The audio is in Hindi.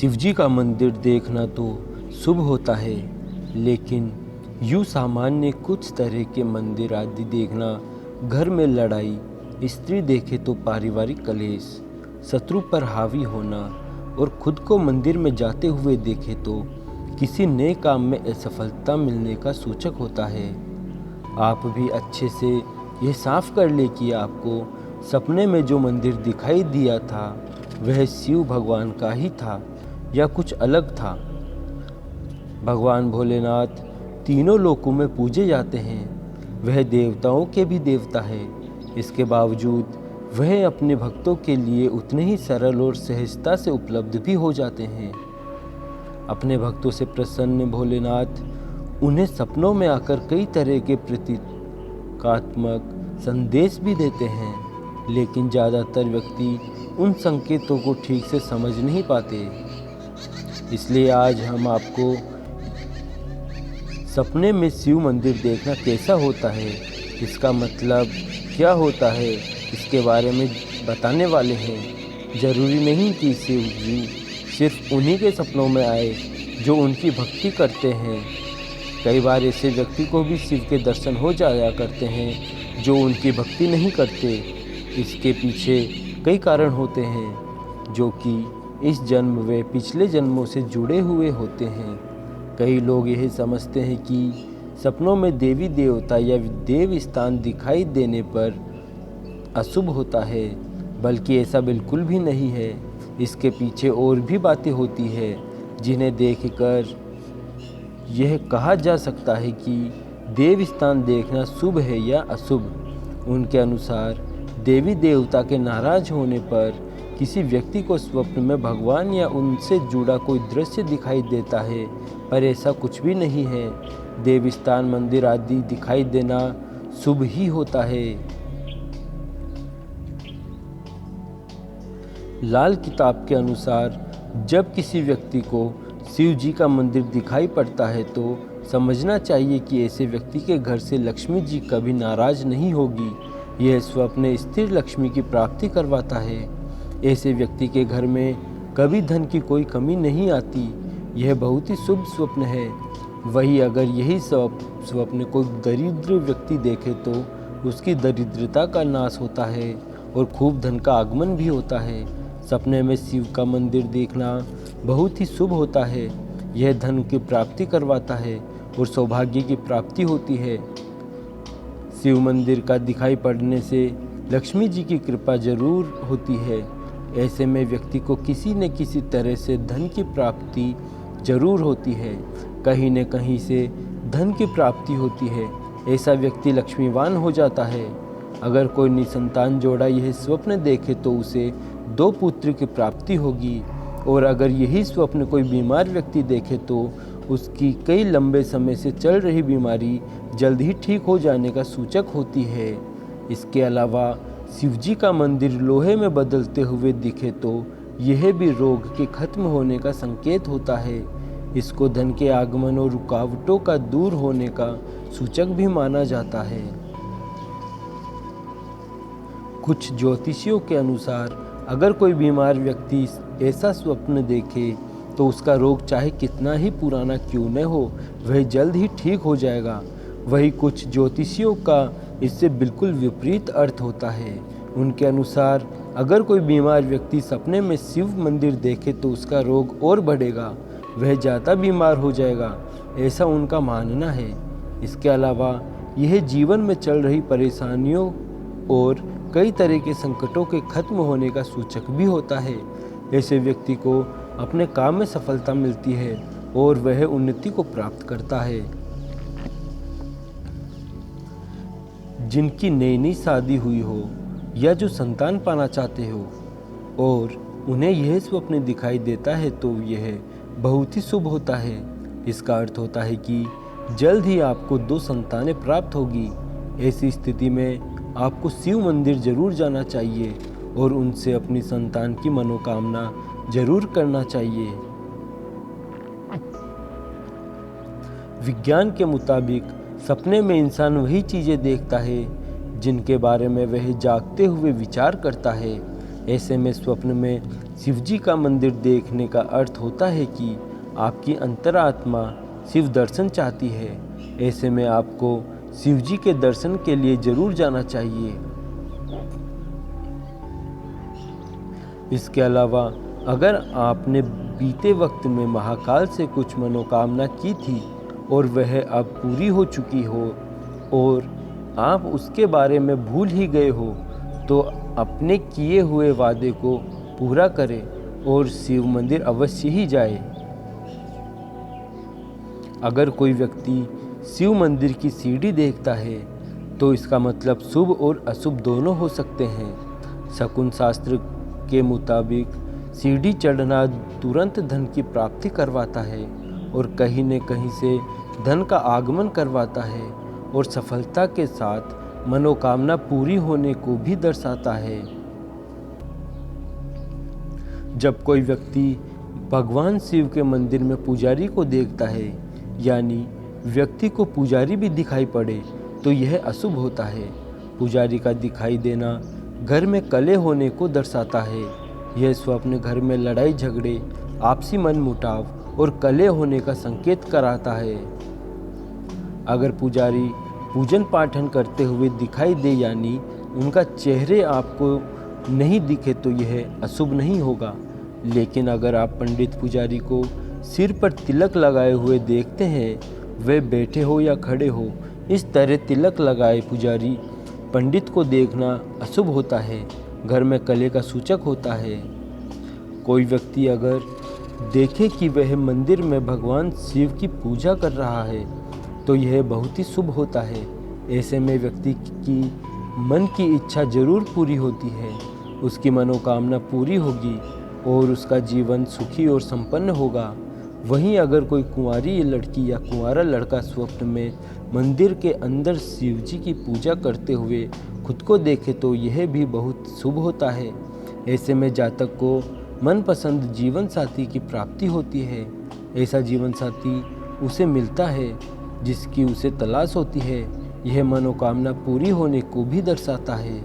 शिवजी का मंदिर देखना तो शुभ होता है, लेकिन यूँ सामान्य कुछ तरह के मंदिर आदि देखना घर में लड़ाई, स्त्री देखे तो पारिवारिक कलेश, शत्रु पर हावी होना और खुद को मंदिर में जाते हुए देखे तो किसी नए काम में असफलता मिलने का सूचक होता है। आप भी अच्छे से यह साफ कर ले कि आपको सपने में जो मंदिर दिखाई दिया था वह शिव भगवान का ही था या कुछ अलग था। भगवान भोलेनाथ तीनों लोकों में पूजे जाते हैं। वह देवताओं के भी देवता है। इसके बावजूद वह अपने भक्तों के लिए उतने ही सरल और सहजता से उपलब्ध भी हो जाते हैं। अपने भक्तों से प्रसन्न भोलेनाथ उन्हें सपनों में आकर कई तरह के प्रतीकात्मक संदेश भी देते हैं, लेकिन ज़्यादातर व्यक्ति उन संकेतों को ठीक से समझ नहीं पाते। इसलिए आज हम आपको सपने में शिव मंदिर देखना कैसा होता है, इसका मतलब क्या होता है, इसके बारे में बताने वाले हैं। ज़रूरी नहीं कि शिव जी सिर्फ उन्हीं के सपनों में आए जो उनकी भक्ति करते हैं। कई बार ऐसे व्यक्ति को भी शिव के दर्शन हो जाया करते हैं जो उनकी भक्ति नहीं करते। इसके पीछे कई कारण होते हैं जो कि इस जन्म व पिछले जन्मों से जुड़े हुए होते हैं। कई लोग यह समझते हैं कि सपनों में देवी देवता या देव स्थान दिखाई देने पर अशुभ होता है, बल्कि ऐसा बिल्कुल भी नहीं है। इसके पीछे और भी बातें होती है जिन्हें देखकर यह कहा जा सकता है कि देव स्थान देखना शुभ है या अशुभ। उनके अनुसार देवी देवता के नाराज होने पर किसी व्यक्ति को स्वप्न में भगवान या उनसे जुड़ा कोई दृश्य दिखाई देता है, पर ऐसा कुछ भी नहीं है। देव स्थान मंदिर आदि दिखाई देना शुभ ही होता है। लाल किताब के अनुसार जब किसी व्यक्ति को शिव जी का मंदिर दिखाई पड़ता है तो समझना चाहिए कि ऐसे व्यक्ति के घर से लक्ष्मी जी कभी नाराज नहीं होगी। यह स्वप्न स्थिर लक्ष्मी की प्राप्ति करवाता है। ऐसे व्यक्ति के घर में कभी धन की कोई कमी नहीं आती। यह बहुत ही शुभ स्वप्न है। वही अगर यही स्वप्न कोई दरिद्र व्यक्ति देखे तो उसकी दरिद्रता का नाश होता है और खूब धन का आगमन भी होता है। सपने में शिव का मंदिर देखना बहुत ही शुभ होता है। यह धन की प्राप्ति करवाता है और सौभाग्य की प्राप्ति होती है। शिव मंदिर का दिखाई पड़ने से लक्ष्मी जी की कृपा जरूर होती है। ऐसे में व्यक्ति को किसी न किसी तरह से धन की प्राप्ति जरूर होती है। कहीं न कहीं से धन की प्राप्ति होती है। ऐसा व्यक्ति लक्ष्मीवान हो जाता है। अगर कोई निसंतान जोड़ा यह स्वप्न देखे तो उसे 2 पुत्र की प्राप्ति होगी, और अगर यही स्वप्न कोई बीमार व्यक्ति देखे तो उसकी कई लंबे समय से चल रही बीमारी जल्द ही ठीक हो जाने का सूचक होती है। इसके अलावा शिवजी का मंदिर लोहे में बदलते हुए दिखे तो यह भी रोग के खत्म होने का संकेत होता है। इसको धन के आगमन और रुकावटों का दूर होने का सूचक भी माना जाता है। कुछ ज्योतिषियों के अनुसार अगर कोई बीमार व्यक्ति ऐसा स्वप्न देखे तो उसका रोग चाहे कितना ही पुराना क्यों न हो, वह जल्द ही ठीक हो जाएगा। वही कुछ ज्योतिषियों का इससे बिल्कुल विपरीत अर्थ होता है। उनके अनुसार अगर कोई बीमार व्यक्ति सपने में शिव मंदिर देखे तो उसका रोग और बढ़ेगा, वह ज़्यादा बीमार हो जाएगा, ऐसा उनका मानना है। इसके अलावा यह जीवन में चल रही परेशानियों और कई तरह के संकटों के खत्म होने का सूचक भी होता है। ऐसे व्यक्ति को अपने काम में सफलता मिलती है और वह उन्नति को प्राप्त करता है। जिनकी नई शादी हुई हो या जो संतान पाना चाहते हो और उन्हें यह स्वप्न दिखाई देता है तो यह बहुत ही शुभ होता है। इसका अर्थ होता है कि जल्द ही आपको 2 संतानें प्राप्त होगी। ऐसी स्थिति में आपको शिव मंदिर जरूर जाना चाहिए और उनसे अपनी संतान की मनोकामना जरूर करना चाहिए। विज्ञान के मुताबिक सपने में इंसान वही चीज़ें देखता है जिनके बारे में वह जागते हुए विचार करता है। ऐसे में स्वप्न में शिवजी का मंदिर देखने का अर्थ होता है कि आपकी अंतरात्मा शिव दर्शन चाहती है। ऐसे में आपको शिवजी के दर्शन के लिए जरूर जाना चाहिए। इसके अलावा अगर आपने बीते वक्त में महाकाल से कुछ मनोकामना की थी और वह अब पूरी हो चुकी हो और आप उसके बारे में भूल ही गए हो, तो अपने किए हुए वादे को पूरा करें और शिव मंदिर अवश्य ही जाए। अगर कोई व्यक्ति शिव मंदिर की सीढ़ी देखता है तो इसका मतलब शुभ और अशुभ दोनों हो सकते हैं। शकुन शास्त्र के मुताबिक सीढ़ी चढ़ना तुरंत धन की प्राप्ति करवाता है और कहीं न कहीं से धन का आगमन करवाता है और सफलता के साथ मनोकामना पूरी होने को भी दर्शाता है। जब कोई व्यक्ति भगवान शिव के मंदिर में पुजारी को देखता है, यानी व्यक्ति को पुजारी भी दिखाई पड़े, तो यह अशुभ होता है। पुजारी का दिखाई देना घर में कलह होने को दर्शाता है। यह स्वप्न घर में लड़ाई झगड़े, आपसी मनमुटाव और कलह होने का संकेत कराता है। अगर पुजारी पूजन पाठन करते हुए दिखाई दे, यानी उनका चेहरे आपको नहीं दिखे, तो यह अशुभ नहीं होगा। लेकिन अगर आप पंडित पुजारी को सिर पर तिलक लगाए हुए देखते हैं, वे बैठे हो या खड़े हो, इस तरह तिलक लगाए पुजारी पंडित को देखना अशुभ होता है, घर में कलह का सूचक होता है। कोई व्यक्ति अगर देखे कि वह मंदिर में भगवान शिव की पूजा कर रहा है, तो यह बहुत ही शुभ होता है। ऐसे में व्यक्ति की मन की इच्छा जरूर पूरी होती है, उसकी मनोकामना पूरी होगी और उसका जीवन सुखी और संपन्न होगा। वहीं अगर कोई कुंवारी लड़की या कुंवारा लड़का स्वप्न में मंदिर के अंदर शिवजी की पूजा करते हुए खुद को देखे, तो यह भी बहुत शुभ होता है। ऐसे में जातक को मनपसंद जीवन साथी की प्राप्ति होती है। ऐसा जीवन साथी उसे मिलता है जिसकी उसे तलाश होती है। यह मनोकामना पूरी होने को भी दर्शाता है।